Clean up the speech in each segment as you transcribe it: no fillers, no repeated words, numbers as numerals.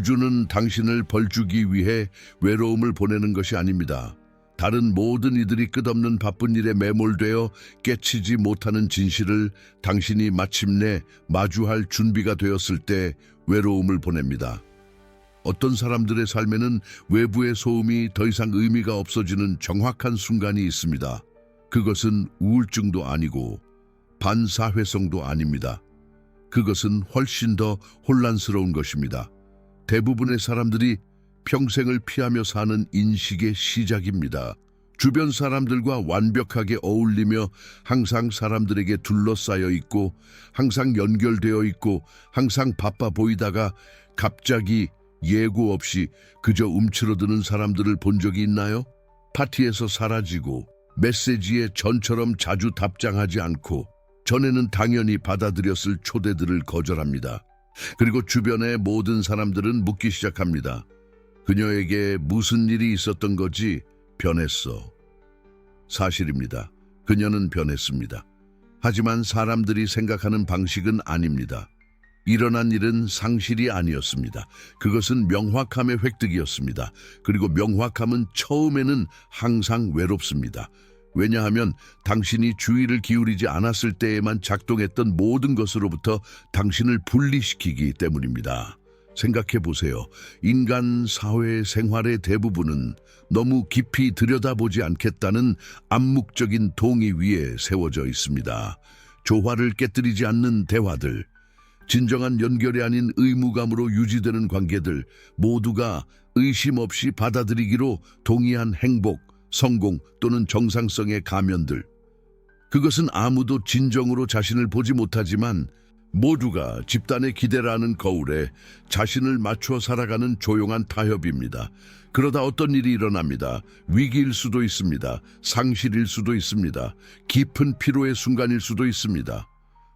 우주는 당신을 벌주기 위해 외로움을 보내는 것이 아닙니다. 다른 모든 이들이 끝없는 바쁜 일에 매몰되어 깨치지 못하는 진실을 당신이 마침내 마주할 준비가 되었을 때 외로움을 보냅니다. 어떤 사람들의 삶에는 외부의 소음이 더 이상 의미가 없어지는 정확한 순간이 있습니다. 그것은 우울증도 아니고 반사회성도 아닙니다. 그것은 훨씬 더 혼란스러운 것입니다. 대부분의 사람들이 평생을 피하며 사는 인식의 시작입니다. 주변 사람들과 완벽하게 어울리며 항상 사람들에게 둘러싸여 있고 항상 연결되어 있고 항상 바빠 보이다가 갑자기 예고 없이 그저 움츠러드는 사람들을 본 적이 있나요? 파티에서 사라지고 메시지에 전처럼 자주 답장하지 않고 전에는 당연히 받아들였을 초대들을 거절합니다. 그리고 주변의 모든 사람들은 묻기 시작합니다. 그녀에게 무슨 일이 있었던 거지? 변했어. 사실입니다. 그녀는 변했습니다. 하지만 사람들이 생각하는 방식은 아닙니다. 일어난 일은 상실이 아니었습니다. 그것은 명확함의 획득이었습니다. 그리고 명확함은 처음에는 항상 외롭습니다. 왜냐하면 당신이 주의를 기울이지 않았을 때에만 작동했던 모든 것으로부터 당신을 분리시키기 때문입니다. 생각해 보세요. 인간 사회 생활의 대부분은 너무 깊이 들여다보지 않겠다는 암묵적인 동의 위에 세워져 있습니다. 조화를 깨뜨리지 않는 대화들, 진정한 연결이 아닌 의무감으로 유지되는 관계들, 모두가 의심 없이 받아들이기로 동의한 행복, 성공 또는 정상성의 가면들. 그것은 아무도 진정으로 자신을 보지 못하지만 모두가 집단의 기대라는 거울에 자신을 맞춰 살아가는 조용한 타협입니다. 그러다 어떤 일이 일어납니다. 위기일 수도 있습니다. 상실일 수도 있습니다. 깊은 피로의 순간일 수도 있습니다.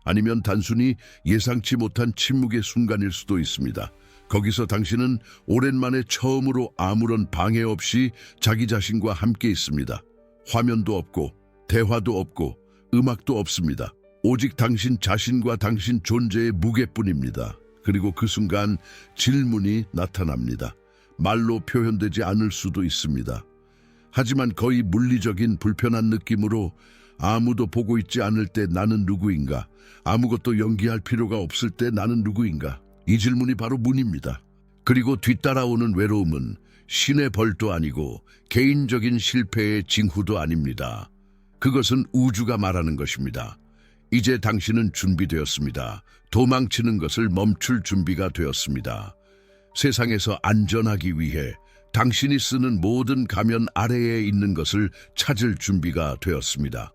아니면 단순히 예상치 못한 침묵의 순간일 수도 있습니다. 거기서 당신은 오랜만에 처음으로 아무런 방해 없이 자기 자신과 함께 있습니다. 화면도 없고 대화도 없고 음악도 없습니다. 오직 당신 자신과 당신 존재의 무게뿐입니다. 그리고 그 순간 질문이 나타납니다. 말로 표현되지 않을 수도 있습니다. 하지만 거의 물리적인 불편한 느낌으로 아무도 보고 있지 않을 때 나는 누구인가? 아무것도 연기할 필요가 없을 때 나는 누구인가? 이 질문이 바로 문입니다. 그리고 뒤따라오는 외로움은 신의 벌도 아니고 개인적인 실패의 징후도 아닙니다. 그것은 우주가 말하는 것입니다. 이제 당신은 준비되었습니다. 도망치는 것을 멈출 준비가 되었습니다. 세상에서 안전하기 위해 당신이 쓰는 모든 가면 아래에 있는 것을 찾을 준비가 되었습니다.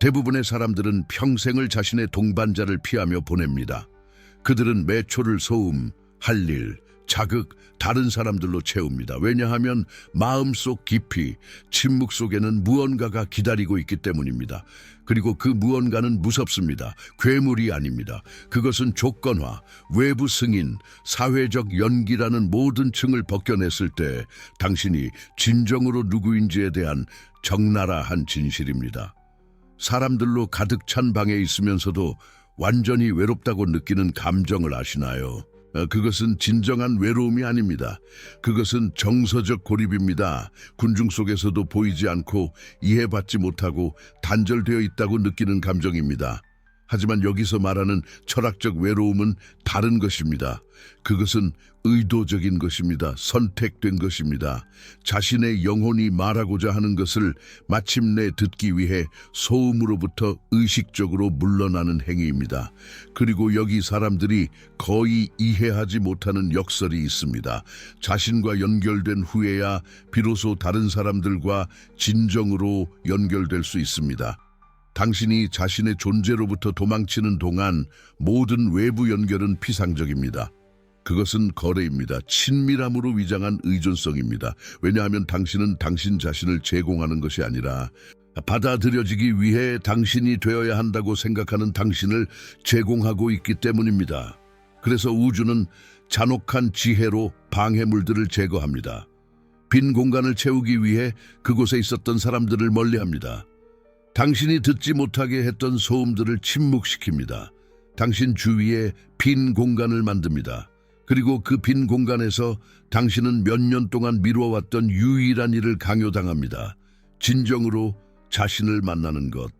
대부분의 사람들은 평생을 자신의 동반자를 피하며 보냅니다. 그들은 매초를 소음, 할 일, 자극, 다른 사람들로 채웁니다. 왜냐하면 마음속 깊이, 침묵 속에는 무언가가 기다리고 있기 때문입니다. 그리고 그 무언가는 무섭습니다. 괴물이 아닙니다. 그것은 조건화, 외부 승인, 사회적 연기라는 모든 층을 벗겨냈을 때 당신이 진정으로 누구인지에 대한 적나라한 진실입니다. 사람들로 가득 찬 방에 있으면서도 완전히 외롭다고 느끼는 감정을 아시나요? 그것은 진정한 외로움이 아닙니다. 그것은 정서적 고립입니다. 군중 속에서도 보이지 않고 이해받지 못하고 단절되어 있다고 느끼는 감정입니다. 하지만 여기서 말하는 철학적 외로움은 다른 것입니다. 그것은 의도적인 것입니다. 선택된 것입니다. 자신의 영혼이 말하고자 하는 것을 마침내 듣기 위해 소음으로부터 의식적으로 물러나는 행위입니다. 그리고 여기 사람들이 거의 이해하지 못하는 역설이 있습니다. 자신과 연결된 후에야 비로소 다른 사람들과 진정으로 연결될 수 있습니다. 당신이 자신의 존재로부터 도망치는 동안 모든 외부 연결은 피상적입니다. 그것은 거래입니다. 친밀함으로 위장한 의존성입니다. 왜냐하면 당신은 당신 자신을 제공하는 것이 아니라 받아들여지기 위해 당신이 되어야 한다고 생각하는 당신을 제공하고 있기 때문입니다. 그래서 우주는 잔혹한 지혜로 방해물들을 제거합니다. 빈 공간을 채우기 위해 그곳에 있었던 사람들을 멀리합니다. 당신이 듣지 못하게 했던 소음들을 침묵시킵니다. 당신 주위에 빈 공간을 만듭니다. 그리고 그 빈 공간에서 당신은 몇 년 동안 미뤄왔던 유일한 일을 강요당합니다. 진정으로 자신을 만나는 것.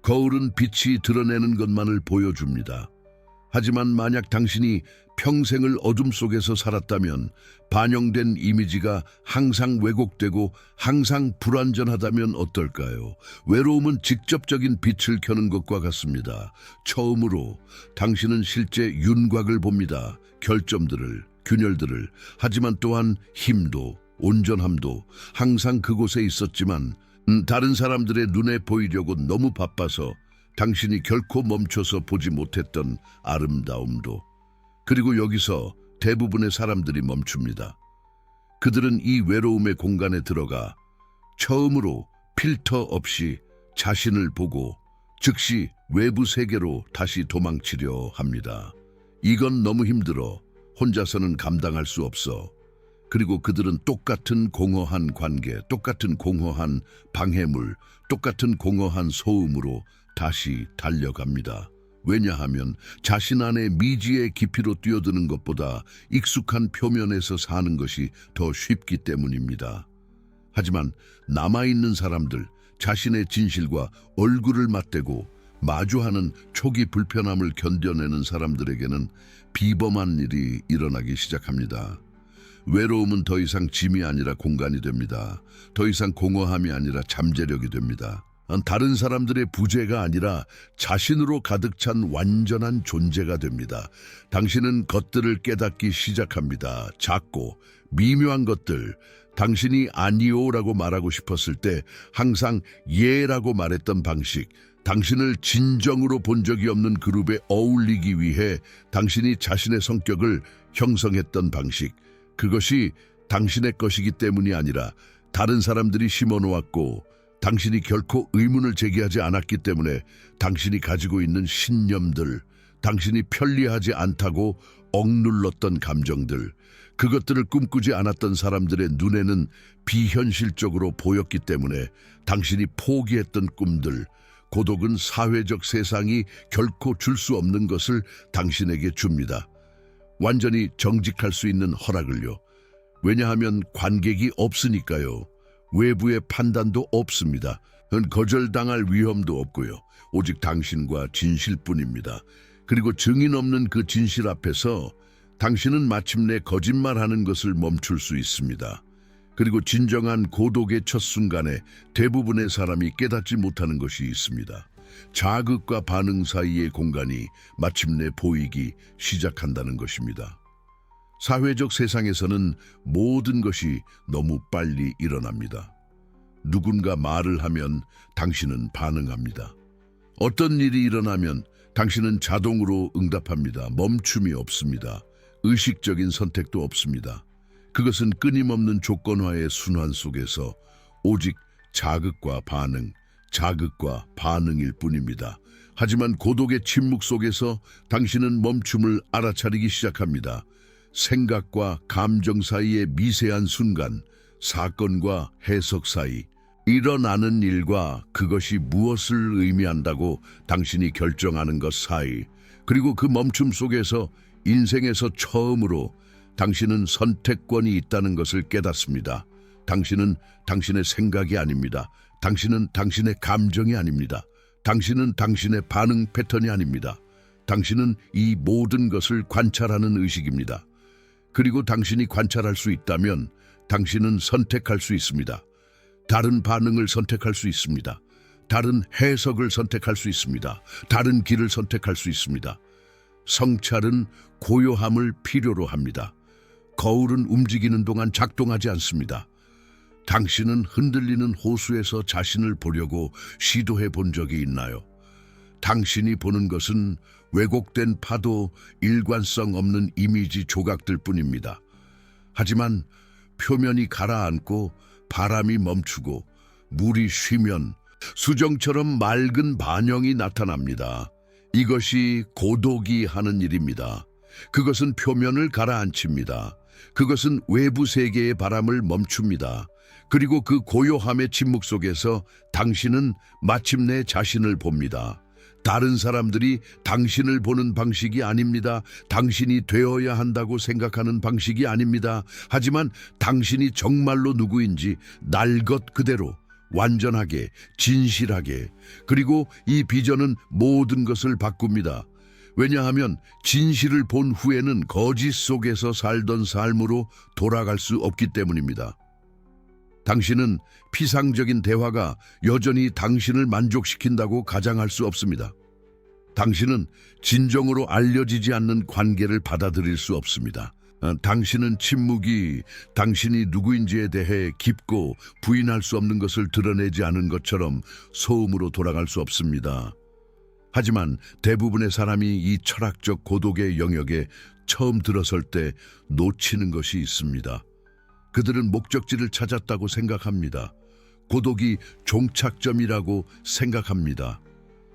거울은 빛이 드러내는 것만을 보여줍니다. 하지만 만약 당신이 평생을 어둠 속에서 살았다면 반영된 이미지가 항상 왜곡되고 항상 불완전하다면 어떨까요? 외로움은 직접적인 빛을 켜는 것과 같습니다. 처음으로 당신은 실제 윤곽을 봅니다. 결점들을, 균열들을. 하지만 또한 힘도, 온전함도 항상 그곳에 있었지만 다른 사람들의 눈에 보이려고 너무 바빠서 당신이 결코 멈춰서 보지 못했던 아름다움도. 그리고 여기서 대부분의 사람들이 멈춥니다. 그들은 이 외로움의 공간에 들어가 처음으로 필터 없이 자신을 보고 즉시 외부 세계로 다시 도망치려 합니다. 이건 너무 힘들어. 혼자서는 감당할 수 없어. 그리고 그들은 똑같은 공허한 관계, 똑같은 공허한 방해물, 똑같은 공허한 소음으로 다시 달려갑니다. 왜냐하면 자신 안의 미지의 깊이로 뛰어드는 것보다 익숙한 표면에서 사는 것이 더 쉽기 때문입니다. 하지만 남아있는 사람들, 자신의 진실과 얼굴을 맞대고 마주하는 초기 불편함을 견뎌내는 사람들에게는 비범한 일이 일어나기 시작합니다. 외로움은 더 이상 짐이 아니라 공간이 됩니다. 더 이상 공허함이 아니라 잠재력이 됩니다. 다른 사람들의 부재가 아니라 자신으로 가득 찬 완전한 존재가 됩니다. 당신은 것들을 깨닫기 시작합니다. 작고 미묘한 것들, 당신이 아니오라고 말하고 싶었을 때 항상 예라고 말했던 방식, 당신을 진정으로 본 적이 없는 그룹에 어울리기 위해 당신이 자신의 성격을 형성했던 방식, 그것이 당신의 것이기 때문이 아니라 다른 사람들이 심어놓았고 당신이 결코 의문을 제기하지 않았기 때문에 당신이 가지고 있는 신념들, 당신이 편리하지 않다고 억눌렀던 감정들, 그것들을 꿈꾸지 않았던 사람들의 눈에는 비현실적으로 보였기 때문에 당신이 포기했던 꿈들, 고독은 사회적 세상이 결코 줄 수 없는 것을 당신에게 줍니다. 완전히 정직할 수 있는 허락을요. 왜냐하면 관객이 없으니까요. 외부의 판단도 없습니다. 거절당할 위험도 없고요. 오직 당신과 진실뿐입니다. 그리고 증인 없는 그 진실 앞에서 당신은 마침내 거짓말하는 것을 멈출 수 있습니다. 그리고 진정한 고독의 첫 순간에 대부분의 사람이 깨닫지 못하는 것이 있습니다. 자극과 반응 사이의 공간이 마침내 보이기 시작한다는 것입니다. 사회적 세상에서는 모든 것이 너무 빨리 일어납니다. 누군가 말을 하면 당신은 반응합니다. 어떤 일이 일어나면 당신은 자동으로 응답합니다. 멈춤이 없습니다. 의식적인 선택도 없습니다. 그것은 끊임없는 조건화의 순환 속에서 오직 자극과 반응, 자극과 반응일 뿐입니다. 하지만 고독의 침묵 속에서 당신은 멈춤을 알아차리기 시작합니다. 생각과 감정 사이의 미세한 순간, 사건과 해석 사이, 일어나는 일과 그것이 무엇을 의미한다고 당신이 결정하는 것 사이, 그리고 그 멈춤 속에서 인생에서 처음으로 당신은 선택권이 있다는 것을 깨닫습니다. 당신은 당신의 생각이 아닙니다. 당신은 당신의 감정이 아닙니다. 당신은 당신의 반응 패턴이 아닙니다. 당신은 이 모든 것을 관찰하는 의식입니다. 그리고 당신이 관찰할 수 있다면 당신은 선택할 수 있습니다. 다른 반응을 선택할 수 있습니다. 다른 해석을 선택할 수 있습니다. 다른 길을 선택할 수 있습니다. 성찰은 고요함을 필요로 합니다. 거울은 움직이는 동안 작동하지 않습니다. 당신은 흔들리는 호수에서 자신을 보려고 시도해 본 적이 있나요? 당신이 보는 것은 왜곡된 파도, 일관성 없는 이미지 조각들 뿐입니다. 하지만 표면이 가라앉고 바람이 멈추고 물이 쉬면 수정처럼 맑은 반영이 나타납니다. 이것이 고독이 하는 일입니다. 그것은 표면을 가라앉힙니다. 그것은 외부 세계의 바람을 멈춥니다. 그리고 그 고요함의 침묵 속에서 당신은 마침내 자신을 봅니다. 다른 사람들이 당신을 보는 방식이 아닙니다. 당신이 되어야 한다고 생각하는 방식이 아닙니다. 하지만 당신이 정말로 누구인지 날 것 그대로 완전하게, 진실하게, 그리고 이 비전은 모든 것을 바꿉니다. 왜냐하면 진실을 본 후에는 거짓 속에서 살던 삶으로 돌아갈 수 없기 때문입니다. 당신은 피상적인 대화가 여전히 당신을 만족시킨다고 가정할 수 없습니다. 당신은 진정으로 알려지지 않는 관계를 받아들일 수 없습니다. 당신은 침묵이 당신이 누구인지에 대해 깊고 부인할 수 없는 것을 드러내지 않은 것처럼 소음으로 돌아갈 수 없습니다. 하지만 대부분의 사람이 이 철학적 고독의 영역에 처음 들어설 때 놓치는 것이 있습니다. 그들은 목적지를 찾았다고 생각합니다. 고독이 종착점이라고 생각합니다.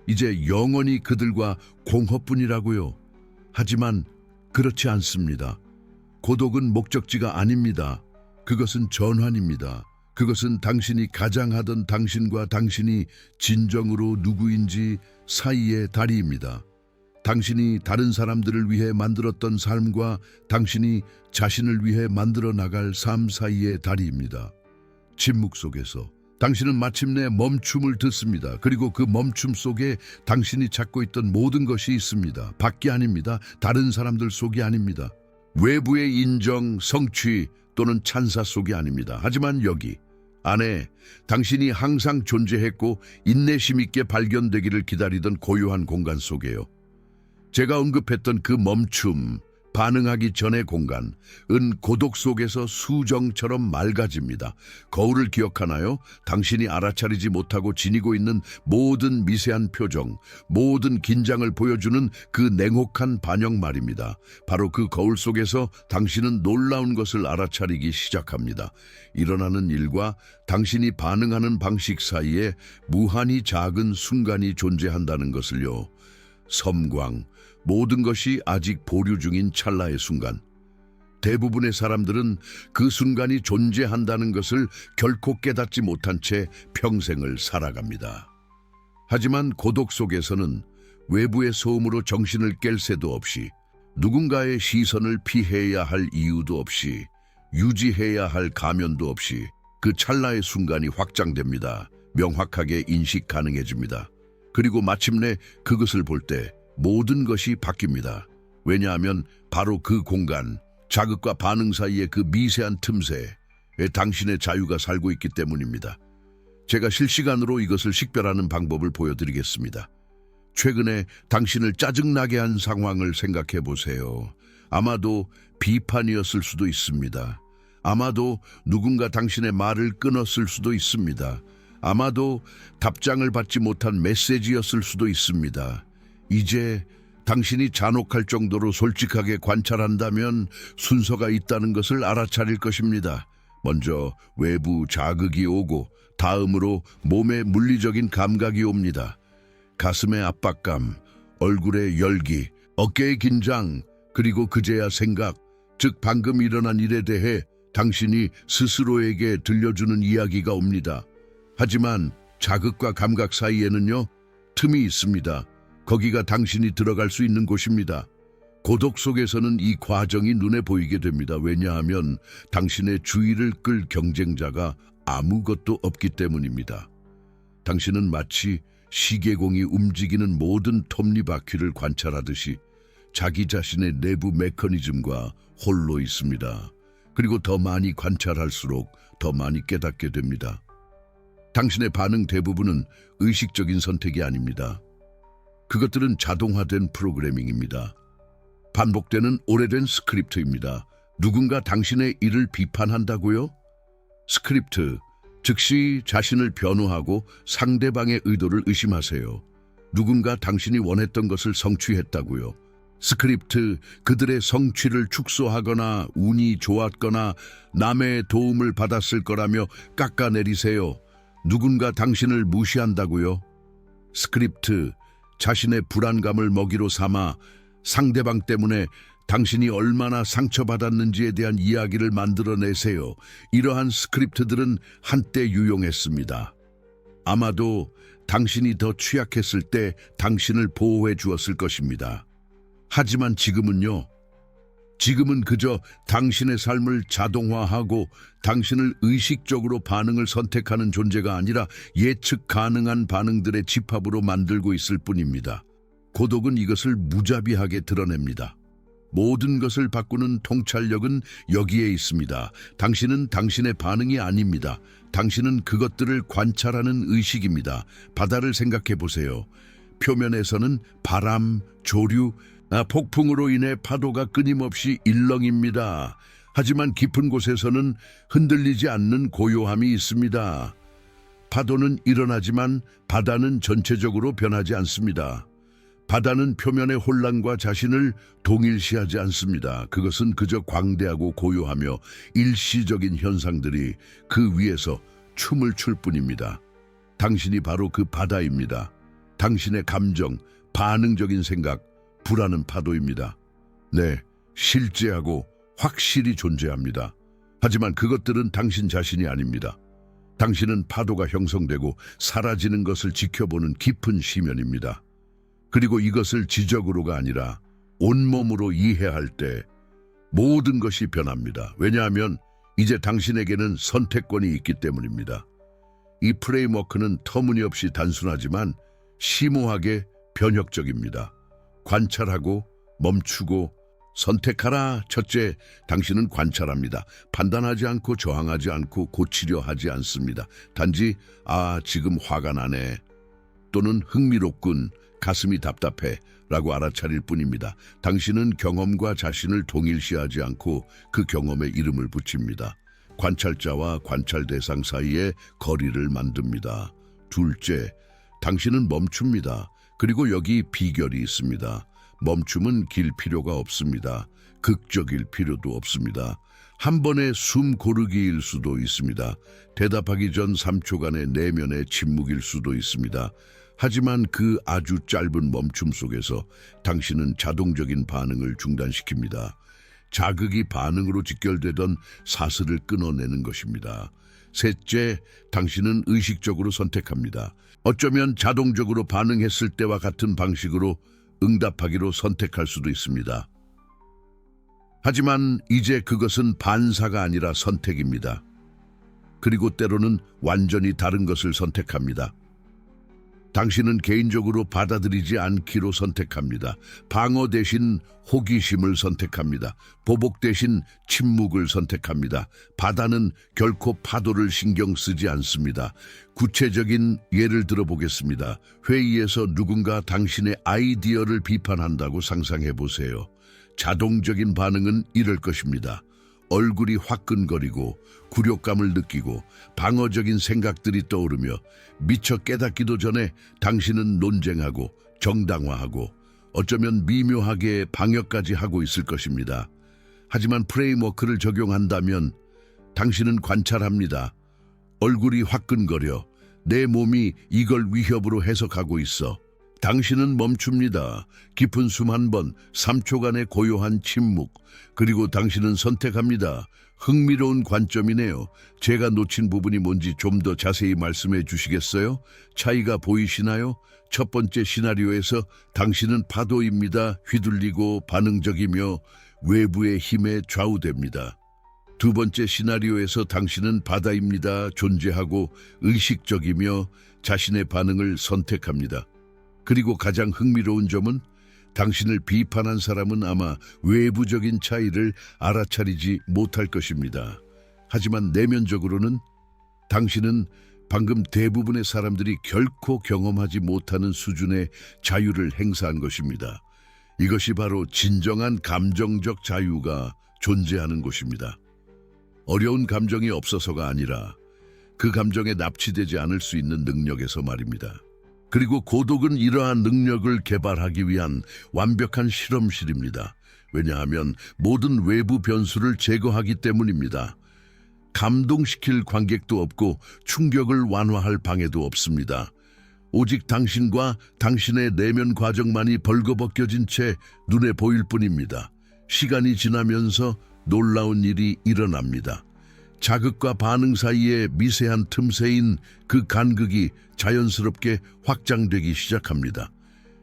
이제 영원히 그들과 공허뿐이라고요. 하지만 그렇지 않습니다. 고독은 목적지가 아닙니다. 그것은 전환입니다. 그것은 당신이 가장 하던 당신과 당신이 진정으로 누구인지 사이의 다리입니다. 당신이 다른 사람들을 위해 만들었던 삶과 당신이 자신을 위해 만들어 나갈 삶 사이의 다리입니다. 침묵 속에서 당신은 마침내 멈춤을 듣습니다. 그리고 그 멈춤 속에 당신이 찾고 있던 모든 것이 있습니다. 밖이 아닙니다. 다른 사람들 속이 아닙니다. 외부의 인정, 성취 또는 찬사 속이 아닙니다. 하지만 여기 안에 당신이 항상 존재했고 인내심 있게 발견되기를 기다리던 고요한 공간 속에요. 제가 언급했던 그 멈춤, 반응하기 전의 공간, 고독 속에서 수정처럼 맑아집니다. 거울을 기억하나요? 당신이 알아차리지 못하고 지니고 있는 모든 미세한 표정, 모든 긴장을 보여주는 그 냉혹한 반영 말입니다. 바로 그 거울 속에서 당신은 놀라운 것을 알아차리기 시작합니다. 일어나는 일과 당신이 반응하는 방식 사이에 무한히 작은 순간이 존재한다는 것을요. 섬광, 모든 것이 아직 보류 중인 찰나의 순간. 대부분의 사람들은 그 순간이 존재한다는 것을 결코 깨닫지 못한 채 평생을 살아갑니다. 하지만 고독 속에서는 외부의 소음으로 정신을 깰 새도 없이, 누군가의 시선을 피해야 할 이유도 없이, 유지해야 할 가면도 없이 그 찰나의 순간이 확장됩니다. 명확하게 인식 가능해집니다. 그리고 마침내 그것을 볼 때 모든 것이 바뀝니다. 왜냐하면 바로 그 공간, 자극과 반응 사이의 그 미세한 틈새에 당신의 자유가 살고 있기 때문입니다. 제가 실시간으로 이것을 식별하는 방법을 보여드리겠습니다. 최근에 당신을 짜증나게 한 상황을 생각해 보세요. 아마도 비판이었을 수도 있습니다. 아마도 누군가 당신의 말을 끊었을 수도 있습니다. 아마도 답장을 받지 못한 메시지였을 수도 있습니다. 이제 당신이 잔혹할 정도로 솔직하게 관찰한다면 순서가 있다는 것을 알아차릴 것입니다. 먼저 외부 자극이 오고 다음으로 몸의 물리적인 감각이 옵니다. 가슴의 압박감, 얼굴의 열기, 어깨의 긴장, 그리고 그제야 생각, 즉 방금 일어난 일에 대해 당신이 스스로에게 들려주는 이야기가 옵니다. 하지만 자극과 감각 사이에는요, 틈이 있습니다. 거기가 당신이 들어갈 수 있는 곳입니다. 고독 속에서는 이 과정이 눈에 보이게 됩니다. 왜냐하면 당신의 주의를 끌 경쟁자가 아무것도 없기 때문입니다. 당신은 마치 시계공이 움직이는 모든 톱니바퀴를 관찰하듯이 자기 자신의 내부 메커니즘과 홀로 있습니다. 그리고 더 많이 관찰할수록 더 많이 깨닫게 됩니다. 당신의 반응 대부분은 의식적인 선택이 아닙니다. 그것들은 자동화된 프로그래밍입니다. 반복되는 오래된 스크립트입니다. 누군가 당신의 일을 비판한다고요? 스크립트, 즉시 자신을 변호하고 상대방의 의도를 의심하세요. 누군가 당신이 원했던 것을 성취했다고요. 스크립트, 그들의 성취를 축소하거나 운이 좋았거나 남의 도움을 받았을 거라며 깎아내리세요. 누군가 당신을 무시한다고요? 스크립트, 자신의 불안감을 먹이로 삼아 상대방 때문에 당신이 얼마나 상처받았는지에 대한 이야기를 만들어내세요. 이러한 스크립트들은 한때 유용했습니다. 아마도 당신이 더 취약했을 때 당신을 보호해 주었을 것입니다. 하지만 지금은요. 지금은 그저 당신의 삶을 자동화하고 당신을 의식적으로 반응을 선택하는 존재가 아니라 예측 가능한 반응들의 집합으로 만들고 있을 뿐입니다. 고독은 이것을 무자비하게 드러냅니다. 모든 것을 바꾸는 통찰력은 여기에 있습니다. 당신은 당신의 반응이 아닙니다. 당신은 그것들을 관찰하는 의식입니다. 바다를 생각해 보세요. 표면에서는 바람, 조류, 폭풍으로 인해 파도가 끊임없이 일렁입니다. 하지만 깊은 곳에서는 흔들리지 않는 고요함이 있습니다. 파도는 일어나지만 바다는 전체적으로 변하지 않습니다. 바다는 표면의 혼란과 자신을 동일시하지 않습니다. 그것은 그저 광대하고 고요하며 일시적인 현상들이 그 위에서 춤을 출 뿐입니다. 당신이 바로 그 바다입니다. 당신의 감정, 반응적인 생각, 불안은 파도입니다. 네, 실제하고 확실히 존재합니다. 하지만 그것들은 당신 자신이 아닙니다. 당신은 파도가 형성되고 사라지는 것을 지켜보는 깊은 시면입니다. 그리고 이것을 지적으로가 아니라 온몸으로 이해할 때 모든 것이 변합니다. 왜냐하면 이제 당신에게는 선택권이 있기 때문입니다. 이 프레임워크는 터무니없이 단순하지만 심오하게 변혁적입니다. 관찰하고 멈추고 선택하라. 첫째, 당신은 관찰합니다. 판단하지 않고 저항하지 않고 고치려 하지 않습니다. 단지 지금 화가 나네 또는 흥미롭군, 가슴이 답답해 라고 알아차릴 뿐입니다. 당신은 경험과 자신을 동일시하지 않고 그 경험에 이름을 붙입니다. 관찰자와 관찰 대상 사이에 거리를 만듭니다. 둘째, 당신은 멈춥니다. 그리고 여기 비결이 있습니다. 멈춤은 길 필요가 없습니다. 극적일 필요도 없습니다. 한 번의 숨 고르기일 수도 있습니다. 대답하기 전 3초간의 내면의 침묵일 수도 있습니다. 하지만 그 아주 짧은 멈춤 속에서 당신은 자동적인 반응을 중단시킵니다. 자극이 반응으로 직결되던 사슬을 끊어내는 것입니다. 셋째, 당신은 의식적으로 선택합니다. 어쩌면 자동적으로 반응했을 때와 같은 방식으로 응답하기로 선택할 수도 있습니다. 하지만 이제 그것은 반사가 아니라 선택입니다. 그리고 때로는 완전히 다른 것을 선택합니다. 당신은 개인적으로 받아들이지 않기로 선택합니다. 방어 대신 호기심을 선택합니다. 보복 대신 침묵을 선택합니다. 바다는 결코 파도를 신경 쓰지 않습니다. 구체적인 예를 들어보겠습니다. 회의에서 누군가 당신의 아이디어를 비판한다고 상상해 보세요. 자동적인 반응은 이럴 것입니다. 얼굴이 화끈거리고 굴욕감을 느끼고 방어적인 생각들이 떠오르며 미처 깨닫기도 전에 당신은 논쟁하고 정당화하고 어쩌면 미묘하게 방역까지 하고 있을 것입니다. 하지만 프레임워크를 적용한다면 당신은 관찰합니다. 얼굴이 화끈거려 내 몸이 이걸 위협으로 해석하고 있어. 당신은 멈춥니다. 깊은 숨 한 번, 3초간의 고요한 침묵, 그리고 당신은 선택합니다. 흥미로운 관점이네요. 제가 놓친 부분이 뭔지 좀 더 자세히 말씀해 주시겠어요? 차이가 보이시나요? 첫 번째 시나리오에서 당신은 파도입니다. 휘둘리고 반응적이며 외부의 힘에 좌우됩니다. 두 번째 시나리오에서 당신은 바다입니다. 존재하고 의식적이며 자신의 반응을 선택합니다. 그리고 가장 흥미로운 점은 당신을 비판한 사람은 아마 외부적인 차이를 알아차리지 못할 것입니다. 하지만 내면적으로는 당신은 방금 대부분의 사람들이 결코 경험하지 못하는 수준의 자유를 행사한 것입니다. 이것이 바로 진정한 감정적 자유가 존재하는 곳입니다. 어려운 감정이 없어서가 아니라 그 감정에 납치되지 않을 수 있는 능력에서 말입니다. 그리고 고독은 이러한 능력을 개발하기 위한 완벽한 실험실입니다. 왜냐하면 모든 외부 변수를 제거하기 때문입니다. 감동시킬 관객도 없고 충격을 완화할 방해도 없습니다. 오직 당신과 당신의 내면 과정만이 벌거벗겨진 채 눈에 보일 뿐입니다. 시간이 지나면서 놀라운 일이 일어납니다. 자극과 반응 사이에 미세한 틈새인 그 간극이 자연스럽게 확장되기 시작합니다.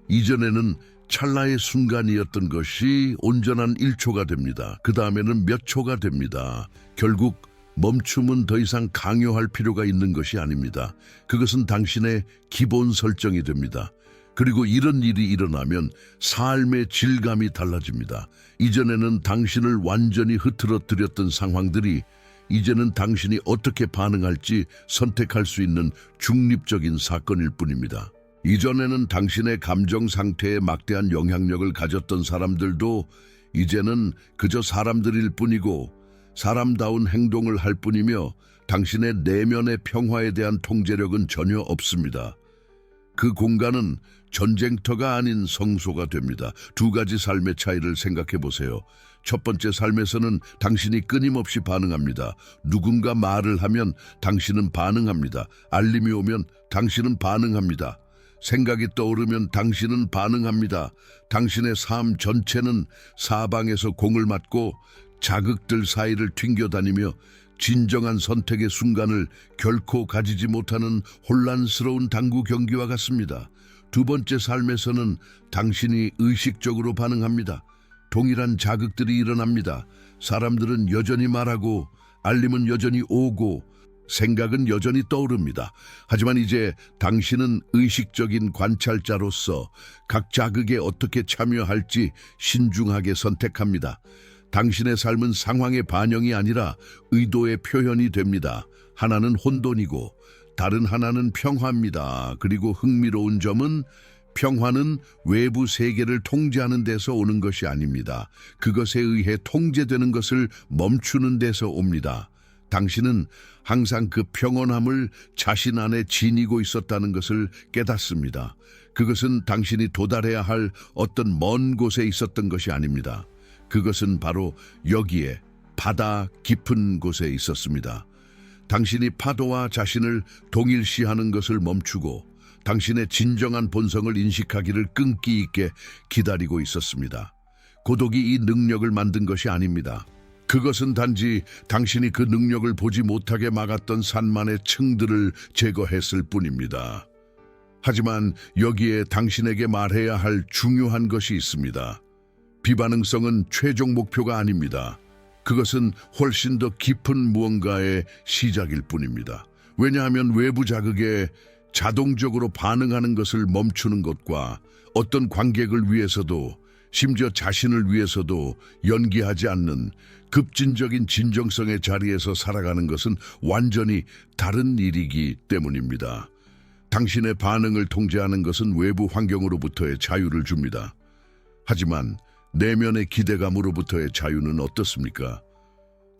이전에는 찰나의 순간이었던 것이 온전한 1초가 됩니다. 그 다음에는 몇 초가 됩니다. 결국 멈춤은 더 이상 강요할 필요가 있는 것이 아닙니다. 그것은 당신의 기본 설정이 됩니다. 그리고 이런 일이 일어나면 삶의 질감이 달라집니다. 이전에는 당신을 완전히 흐트러뜨렸던 상황들이 이제는 당신이 어떻게 반응할지 선택할 수 있는 중립적인 사건일 뿐입니다. 이전에는 당신의 감정 상태에 막대한 영향력을 가졌던 사람들도 이제는 그저 사람들일 뿐이고 사람다운 행동을 할 뿐이며 당신의 내면의 평화에 대한 통제력은 전혀 없습니다. 그 공간은 전쟁터가 아닌 성소가 됩니다. 두 가지 삶의 차이를 생각해 보세요. 첫 번째 삶에서는 당신이 끊임없이 반응합니다. 누군가 말을 하면 당신은 반응합니다. 알림이 오면 당신은 반응합니다. 생각이 떠오르면 당신은 반응합니다. 당신의 삶 전체는 사방에서 공을 맞고 자극들 사이를 튕겨다니며 진정한 선택의 순간을 결코 가지지 못하는 혼란스러운 당구 경기와 같습니다. 두 번째 삶에서는 당신이 의식적으로 반응합니다. 동일한 자극들이 일어납니다. 사람들은 여전히 말하고 알림은 여전히 오고 생각은 여전히 떠오릅니다. 하지만 이제 당신은 의식적인 관찰자로서 각 자극에 어떻게 참여할지 신중하게 선택합니다. 당신의 삶은 상황의 반영이 아니라 의도의 표현이 됩니다. 하나는 혼돈이고 다른 하나는 평화입니다. 그리고 흥미로운 점은 평화는 외부 세계를 통제하는 데서 오는 것이 아닙니다. 그것에 의해 통제되는 것을 멈추는 데서 옵니다. 당신은 항상 그 평온함을 자신 안에 지니고 있었다는 것을 깨닫습니다. 그것은 당신이 도달해야 할 어떤 먼 곳에 있었던 것이 아닙니다. 그것은 바로 여기에 바다 깊은 곳에 있었습니다. 당신이 파도와 자신을 동일시하는 것을 멈추고 당신의 진정한 본성을 인식하기를 끈기 있게 기다리고 있었습니다. 고독이 이 능력을 만든 것이 아닙니다. 그것은 단지 당신이 그 능력을 보지 못하게 막았던 산만의 층들을 제거했을 뿐입니다. 하지만 여기에 당신에게 말해야 할 중요한 것이 있습니다. 비반응성은 최종 목표가 아닙니다. 그것은 훨씬 더 깊은 무언가의 시작일 뿐입니다. 왜냐하면 외부 자극에 자동적으로 반응하는 것을 멈추는 것과 어떤 관객을 위해서도 심지어 자신을 위해서도 연기하지 않는 급진적인 진정성의 자리에서 살아가는 것은 완전히 다른 일이기 때문입니다. 당신의 반응을 통제하는 것은 외부 환경으로부터의 자유를 줍니다. 하지만 내면의 기대감으로부터의 자유는 어떻습니까?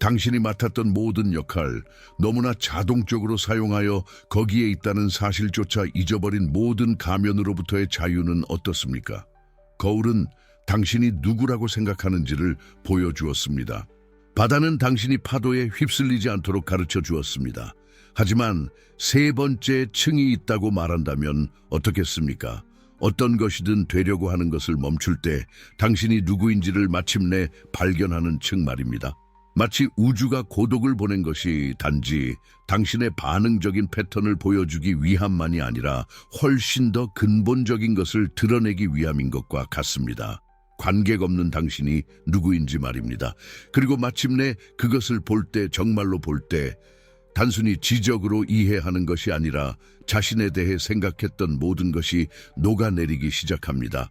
당신이 맡았던 모든 역할, 너무나 자동적으로 사용하여 거기에 있다는 사실조차 잊어버린 모든 가면으로부터의 자유는 어떻습니까? 거울은 당신이 누구라고 생각하는지를 보여주었습니다. 바다는 당신이 파도에 휩쓸리지 않도록 가르쳐 주었습니다. 하지만 세 번째 층이 있다고 말한다면 어떻겠습니까? 어떤 것이든 되려고 하는 것을 멈출 때 당신이 누구인지를 마침내 발견하는 층 말입니다. 마치 우주가 고독을 보낸 것이 단지 당신의 반응적인 패턴을 보여주기 위함만이 아니라 훨씬 더 근본적인 것을 드러내기 위함인 것과 같습니다. 관객 없는 당신이 누구인지 말입니다. 그리고 마침내 그것을 볼 때, 정말로 볼 때 단순히 지적으로 이해하는 것이 아니라 자신에 대해 생각했던 모든 것이 녹아내리기 시작합니다.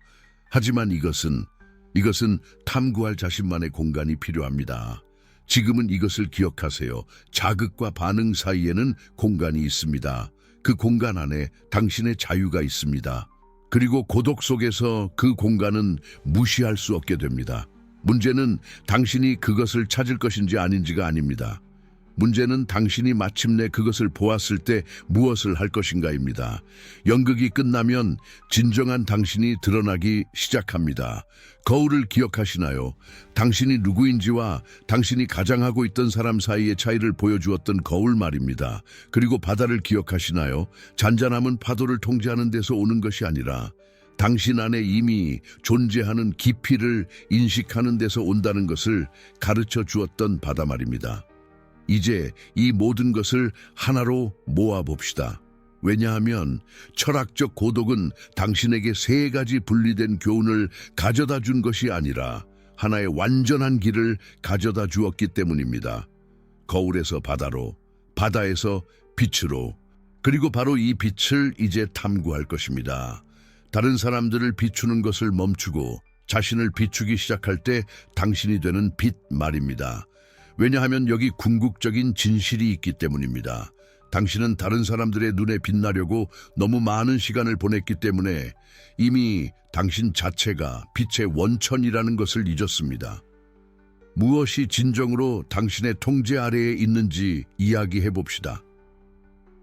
하지만 이것은 탐구할 자신만의 공간이 필요합니다. 지금은 이것을 기억하세요. 자극과 반응 사이에는 공간이 있습니다. 그 공간 안에 당신의 자유가 있습니다. 그리고 고독 속에서 그 공간은 무시할 수 없게 됩니다. 문제는 당신이 그것을 찾을 것인지 아닌지가 아닙니다. 문제는 당신이 마침내 그것을 보았을 때 무엇을 할 것인가입니다. 연극이 끝나면 진정한 당신이 드러나기 시작합니다. 거울을 기억하시나요? 당신이 누구인지와 당신이 가장하고 있던 사람 사이의 차이를 보여주었던 거울 말입니다. 그리고 바다를 기억하시나요? 잔잔함은 파도를 통제하는 데서 오는 것이 아니라 당신 안에 이미 존재하는 깊이를 인식하는 데서 온다는 것을 가르쳐 주었던 바다 말입니다. 이제 이 모든 것을 하나로 모아봅시다. 왜냐하면 철학적 고독은 당신에게 세 가지 분리된 교훈을 가져다 준 것이 아니라 하나의 완전한 길을 가져다 주었기 때문입니다. 거울에서 바다로, 바다에서 빛으로, 그리고 바로 이 빛을 이제 탐구할 것입니다. 다른 사람들을 비추는 것을 멈추고 자신을 비추기 시작할 때 당신이 되는 빛 말입니다. 왜냐하면 여기 궁극적인 진실이 있기 때문입니다. 당신은 다른 사람들의 눈에 빛나려고 너무 많은 시간을 보냈기 때문에 이미 당신 자체가 빛의 원천이라는 것을 잊었습니다. 무엇이 진정으로 당신의 통제 아래에 있는지 이야기해 봅시다.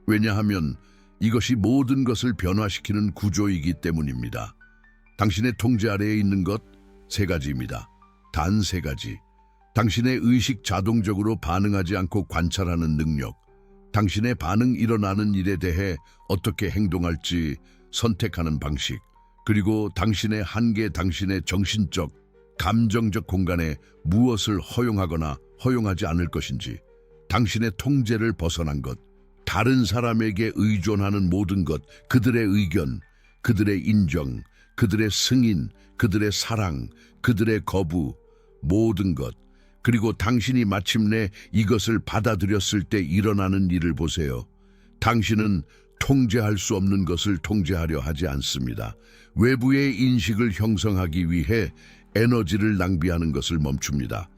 왜냐하면 이것이 모든 것을 변화시키는 구조이기 때문입니다. 당신의 통제 아래에 있는 것 세 가지입니다. 단 세 가지. 당신의 의식 자동적으로 반응하지 않고 관찰하는 능력, 당신의 반응 일어나는 일에 대해 어떻게 행동할지 선택하는 방식, 그리고 당신의 한계, 당신의 정신적, 감정적 공간에 무엇을 허용하거나 허용하지 않을 것인지, 당신의 통제를 벗어난 것, 다른 사람에게 의존하는 모든 것, 그들의 의견, 그들의 인정, 그들의 승인, 그들의 사랑, 그들의 거부, 모든 것, 그리고 당신이 마침내 이것을 받아들였을 때 일어나는 일을 보세요. 당신은 통제할 수 없는 것을 통제하려 하지 않습니다. 외부의 인식을 형성하기 위해 에너지를 낭비하는 것을 멈춥니다.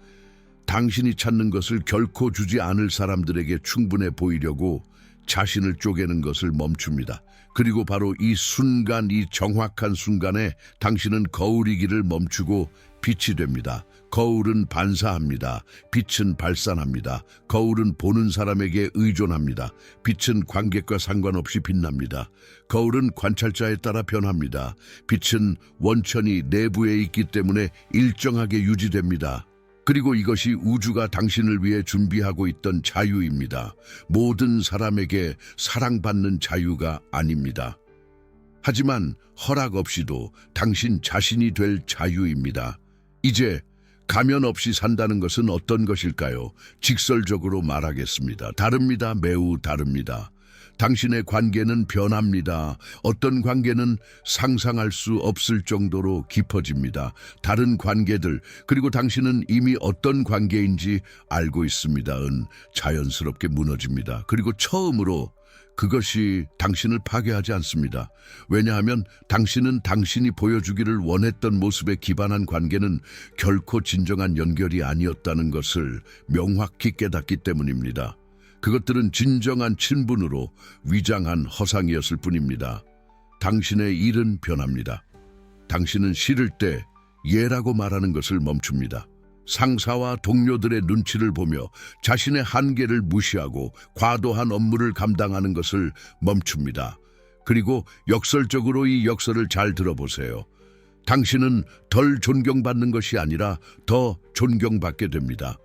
당신이 찾는 것을 결코 주지 않을 사람들에게 충분해 보이려고 자신을 쪼개는 것을 멈춥니다. 그리고 바로 이 순간, 이 정확한 순간에 당신은 거울이기를 멈추고 빛이 됩니다. 거울은 반사합니다. 빛은 발산합니다. 거울은 보는 사람에게 의존합니다. 빛은 관객과 상관없이 빛납니다. 거울은 관찰자에 따라 변합니다. 빛은 원천이 내부에 있기 때문에 일정하게 유지됩니다. 그리고 이것이 우주가 당신을 위해 준비하고 있던 자유입니다. 모든 사람에게 사랑받는 자유가 아닙니다. 하지만 허락 없이도 당신 자신이 될 자유입니다. 이제 가면 없이 산다는 것은 어떤 것일까요? 직설적으로 말하겠습니다. 다릅니다. 매우 다릅니다. 당신의 관계는 변합니다. 어떤 관계는 상상할 수 없을 정도로 깊어집니다. 다른 관계들, 그리고 당신은 이미 어떤 관계인지 알고 있습니다. 자연스럽게 무너집니다. 그리고 처음으로 그것이 당신을 파괴하지 않습니다. 왜냐하면 당신은 당신이 보여주기를 원했던 모습에 기반한 관계는 결코 진정한 연결이 아니었다는 것을 명확히 깨닫기 때문입니다. 그것들은 진정한 친분으로 위장한 허상이었을 뿐입니다. 당신의 일은 변합니다. 당신은 싫을 때 예라고 말하는 것을 멈춥니다. 상사와 동료들의 눈치를 보며 자신의 한계를 무시하고 과도한 업무를 감당하는 것을 멈춥니다. 그리고 역설적으로 이 역설을 잘 들어보세요. 당신은 덜 존경받는 것이 아니라 더 존경받게 됩니다.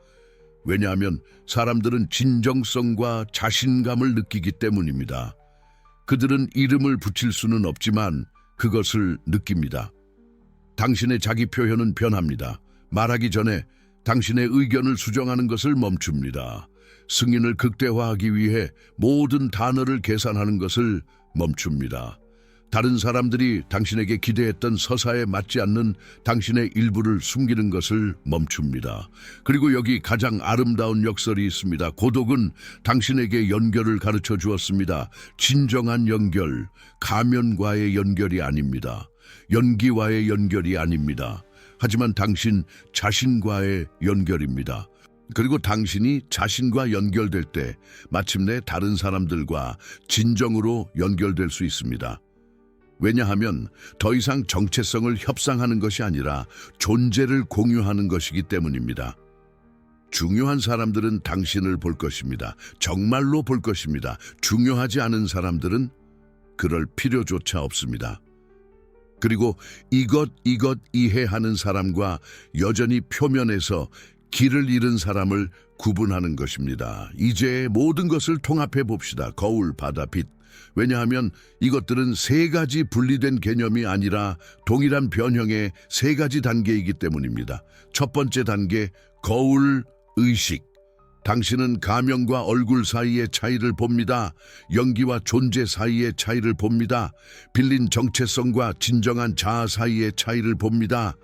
왜냐하면 사람들은 진정성과 자신감을 느끼기 때문입니다. 그들은 이름을 붙일 수는 없지만 그것을 느낍니다. 당신의 자기 표현은 변합니다. 말하기 전에 당신의 의견을 수정하는 것을 멈춥니다. 승인을 극대화하기 위해 모든 단어를 계산하는 것을 멈춥니다. 다른 사람들이 당신에게 기대했던 서사에 맞지 않는 당신의 일부를 숨기는 것을 멈춥니다. 그리고 여기 가장 아름다운 역설이 있습니다. 고독은 당신에게 연결을 가르쳐 주었습니다. 진정한 연결, 가면과의 연결이 아닙니다. 연기와의 연결이 아닙니다. 하지만 당신 자신과의 연결입니다. 그리고 당신이 자신과 연결될 때 마침내 다른 사람들과 진정으로 연결될 수 있습니다. 왜냐하면 더 이상 정체성을 협상하는 것이 아니라 존재를 공유하는 것이기 때문입니다. 중요한 사람들은 당신을 볼 것입니다. 정말로 볼 것입니다. 중요하지 않은 사람들은 그럴 필요조차 없습니다. 그리고 이것 이해하는 사람과 여전히 표면에서 길을 잃은 사람을 구분하는 것입니다. 이제 모든 것을 통합해 봅시다. 거울, 바다, 빛. 왜냐하면 이것들은 세 가지 분리된 개념이 아니라 동일한 변형의 세 가지 단계이기 때문입니다. 첫 번째 단계, 거울, 의식. 당신은 가면과 얼굴 사이의 차이를 봅니다. 연기와 존재 사이의 차이를 봅니다. 빌린 정체성과 진정한 자아 사이의 차이를 봅니다.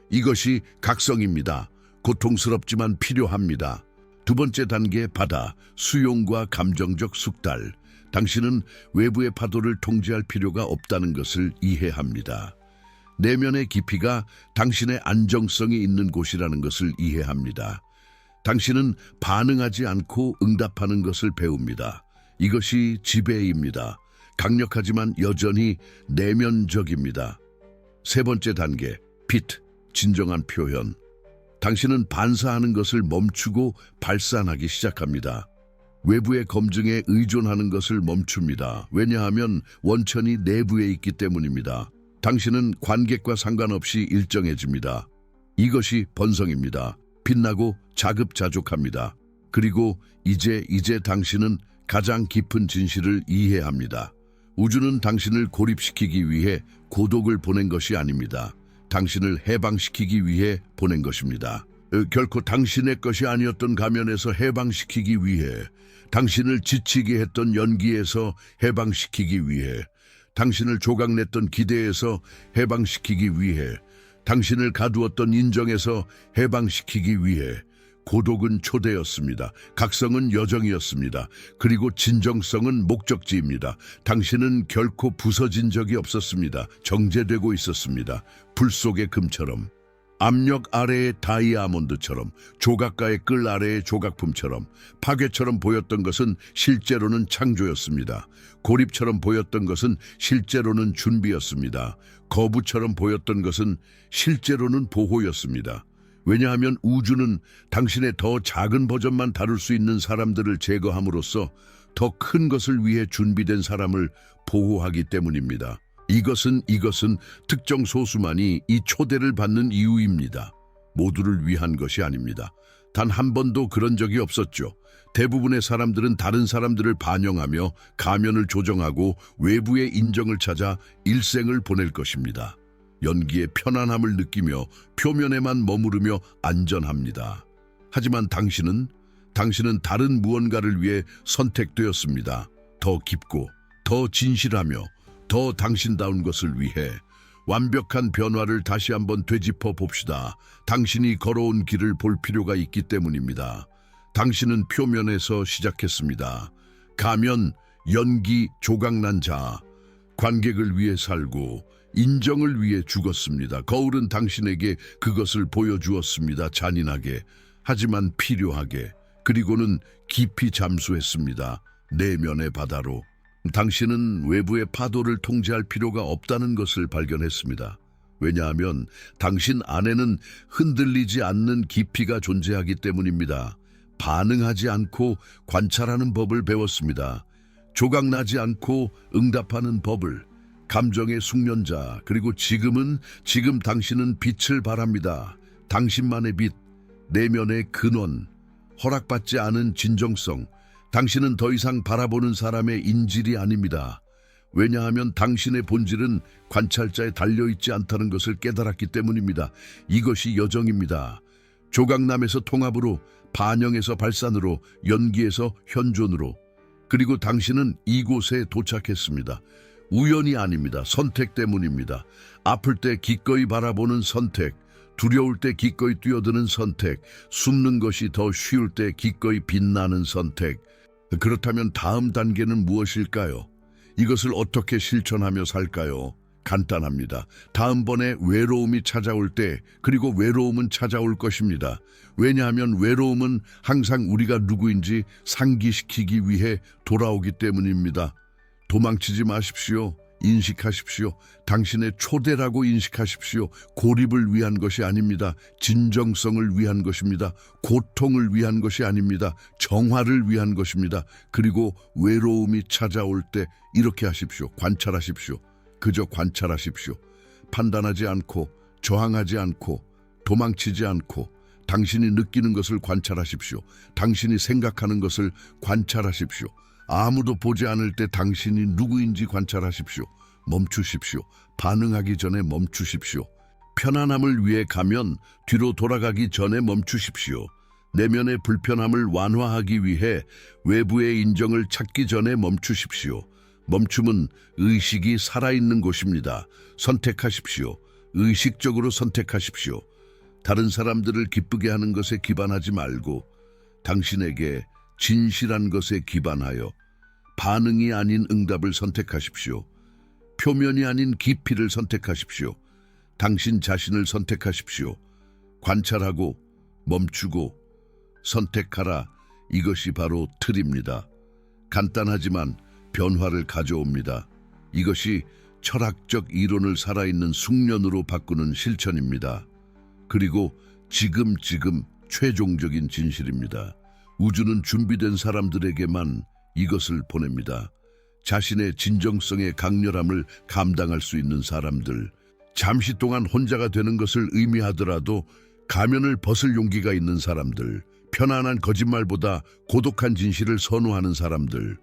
이것이 각성입니다. 고통스럽지만 필요합니다. 두 번째 단계 바다, 수용과 감정적 숙달. 당신은 외부의 파도를 통제할 필요가 없다는 것을 이해합니다. 내면의 깊이가 당신의 안정성이 있는 곳이라는 것을 이해합니다. 당신은 반응하지 않고 응답하는 것을 배웁니다. 이것이 지배입니다. 강력하지만 여전히 내면적입니다. 세 번째 단계, 빛, 진정한 표현. 당신은 반사하는 것을 멈추고 발산하기 시작합니다. 외부의 검증에 의존하는 것을 멈춥니다. 왜냐하면 원천이 내부에 있기 때문입니다. 당신은 관객과 상관없이 일정해집니다. 이것이 번성입니다. 빛나고 자급자족합니다. 그리고 이제 당신은 가장 깊은 진실을 이해합니다. 우주는 당신을 고립시키기 위해 고독을 보낸 것이 아닙니다. 당신을 해방시키기 위해 보낸 것입니다. 결코 당신의 것이 아니었던 가면에서 해방시키기 위해, 당신을 지치게 했던 연기에서 해방시키기 위해, 당신을 조각냈던 기대에서 해방시키기 위해, 당신을 가두었던 인정에서 해방시키기 위해. 고독은 초대였습니다. 각성은 여정이었습니다. 그리고 진정성은 목적지입니다. 당신은 결코 부서진 적이 없었습니다. 정제되고 있었습니다. 불 속의 금처럼, 압력 아래의 다이아몬드처럼, 조각가의 끌 아래의 조각품처럼. 파괴처럼 보였던 것은 실제로는 창조였습니다. 고립처럼 보였던 것은 실제로는 준비였습니다. 거부처럼 보였던 것은 실제로는 보호였습니다. 왜냐하면 우주는 당신의 더 작은 버전만 다룰 수 있는 사람들을 제거함으로써 더 큰 것을 위해 준비된 사람을 보호하기 때문입니다. 이것은 특정 소수만이 이 초대를 받는 이유입니다. 모두를 위한 것이 아닙니다. 단 한 번도 그런 적이 없었죠. 대부분의 사람들은 다른 사람들을 반영하며 가면을 조정하고 외부의 인정을 찾아 일생을 보낼 것입니다. 연기의 편안함을 느끼며 표면에만 머무르며 안전합니다. 하지만 당신은 다른 무언가를 위해 선택되었습니다. 더 깊고, 더 진실하며, 더 당신다운 것을 위해. 완벽한 변화를 다시 한번 되짚어 봅시다. 당신이 걸어온 길을 볼 필요가 있기 때문입니다. 당신은 표면에서 시작했습니다. 가면, 연기, 조각난 자, 관객을 위해 살고 인정을 위해 죽었습니다. 거울은 당신에게 그것을 보여주었습니다. 잔인하게, 하지만 필요하게. 그리고는 깊이 잠수했습니다. 내면의 바다로. 당신은 외부의 파도를 통제할 필요가 없다는 것을 발견했습니다. 왜냐하면 당신 안에는 흔들리지 않는 깊이가 존재하기 때문입니다. 반응하지 않고 관찰하는 법을 배웠습니다. 조각나지 않고 응답하는 법을. 감정의 숙련자. 그리고 지금 당신은 빛을 발합니다. 당신만의 빛, 내면의 근원, 허락받지 않은 진정성. 당신은 더 이상 바라보는 사람의 인질이 아닙니다. 왜냐하면 당신의 본질은 관찰자에 달려있지 않다는 것을 깨달았기 때문입니다. 이것이 여정입니다. 조각남에서 통합으로, 반영에서 발산으로, 연기에서 현존으로. 그리고 당신은 이곳에 도착했습니다. 우연이 아닙니다. 선택 때문입니다. 아플 때 기꺼이 바라보는 선택, 두려울 때 기꺼이 뛰어드는 선택, 숨는 것이 더 쉬울 때 기꺼이 빛나는 선택. 그렇다면 다음 단계는 무엇일까요? 이것을 어떻게 실천하며 살까요? 간단합니다. 다음번에 외로움이 찾아올 때, 그리고 외로움은 찾아올 것입니다. 왜냐하면 외로움은 항상 우리가 누구인지 상기시키기 위해 돌아오기 때문입니다. 도망치지 마십시오. 인식하십시오. 당신의 초대라고 인식하십시오. 고립을 위한 것이 아닙니다. 진정성을 위한 것입니다. 고통을 위한 것이 아닙니다. 정화를 위한 것입니다. 그리고 외로움이 찾아올 때 이렇게 하십시오. 관찰하십시오. 그저 관찰하십시오. 판단하지 않고, 저항하지 않고, 도망치지 않고, 당신이 느끼는 것을 관찰하십시오. 당신이 생각하는 것을 관찰하십시오. 아무도 보지 않을 때 당신이 누구인지 관찰하십시오. 멈추십시오. 반응하기 전에 멈추십시오. 편안함을 위해 가면 뒤로 돌아가기 전에 멈추십시오. 내면의 불편함을 완화하기 위해 외부의 인정을 찾기 전에 멈추십시오. 멈춤은 의식이 살아있는 곳입니다. 선택하십시오. 의식적으로 선택하십시오. 다른 사람들을 기쁘게 하는 것에 기반하지 말고 당신에게 진실한 것에 기반하여 반응이 아닌 응답을 선택하십시오. 표면이 아닌 깊이를 선택하십시오. 당신 자신을 선택하십시오. 관찰하고 멈추고 선택하라. 이것이 바로 틀입니다. 간단하지만 변화를 가져옵니다. 이것이 철학적 이론을 살아있는 숙련으로 바꾸는 실천입니다. 그리고 지금 최종적인 진실입니다. 우주는 준비된 사람들에게만 이것을 보냅니다. 자신의 진정성의 강렬함을 감당할 수 있는 사람들, 잠시 동안 혼자가 되는 것을 의미하더라도 가면을 벗을 용기가 있는 사람들, 편안한 거짓말보다 고독한 진실을 선호하는 사람들,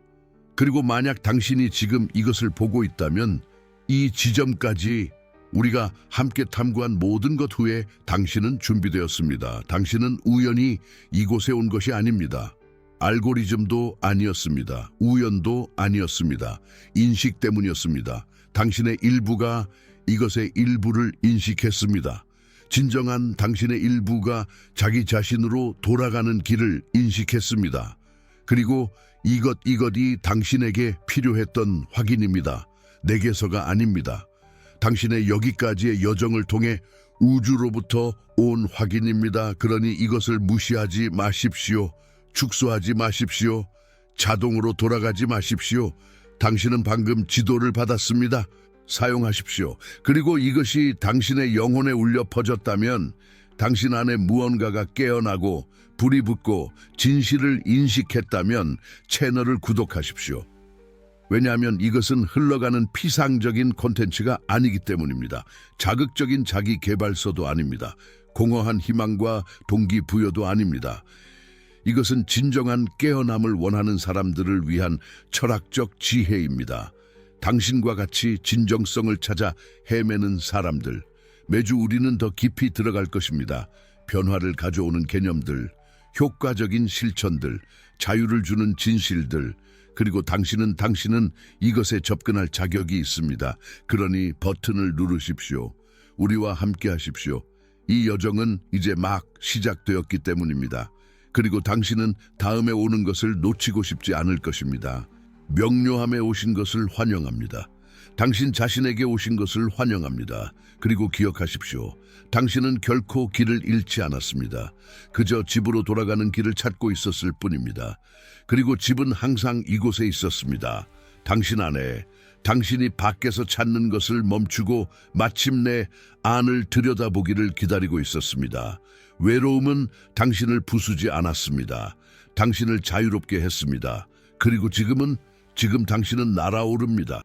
그리고 만약 당신이 지금 이것을 보고 있다면 이 지점까지 우리가 함께 탐구한 모든 것 후에 당신은 준비되었습니다. 당신은 우연히 이곳에 온 것이 아닙니다. 알고리즘도 아니었습니다. 우연도 아니었습니다. 인식 때문이었습니다. 당신의 일부가 이것의 일부를 인식했습니다. 진정한 당신의 일부가 자기 자신으로 돌아가는 길을 인식했습니다. 그리고 이것이 당신에게 필요했던 확인입니다. 내게서가 아닙니다. 당신의 여기까지의 여정을 통해 우주로부터 온 확인입니다. 그러니 이것을 무시하지 마십시오. 축소하지 마십시오. 자동으로 돌아가지 마십시오. 당신은 방금 지도를 받았습니다. 사용하십시오. 그리고 이것이 당신의 영혼에 울려 퍼졌다면 당신 안에 무언가가 깨어나고 불이 붙고 진실을 인식했다면 채널을 구독하십시오. 왜냐하면 이것은 흘러가는 피상적인 콘텐츠가 아니기 때문입니다. 자극적인 자기 개발서도 아닙니다. 공허한 희망과 동기부여도 아닙니다. 이것은 진정한 깨어남을 원하는 사람들을 위한 철학적 지혜입니다. 당신과 같이 진정성을 찾아 헤매는 사람들, 매주 우리는 더 깊이 들어갈 것입니다. 변화를 가져오는 개념들, 효과적인 실천들, 자유를 주는 진실들, 그리고 당신은 이것에 접근할 자격이 있습니다. 그러니 버튼을 누르십시오. 우리와 함께 하십시오. 이 여정은 이제 막 시작되었기 때문입니다. 그리고 당신은 다음에 오는 것을 놓치고 싶지 않을 것입니다. 명료함에 오신 것을 환영합니다. 당신 자신에게 오신 것을 환영합니다. 그리고 기억하십시오. 당신은 결코 길을 잃지 않았습니다. 그저 집으로 돌아가는 길을 찾고 있었을 뿐입니다. 그리고 집은 항상 이곳에 있었습니다. 당신 안에. 당신이 밖에서 찾는 것을 멈추고 마침내 안을 들여다보기를 기다리고 있었습니다. 외로움은 당신을 부수지 않았습니다. 당신을 자유롭게 했습니다. 그리고 지금 당신은 날아오릅니다.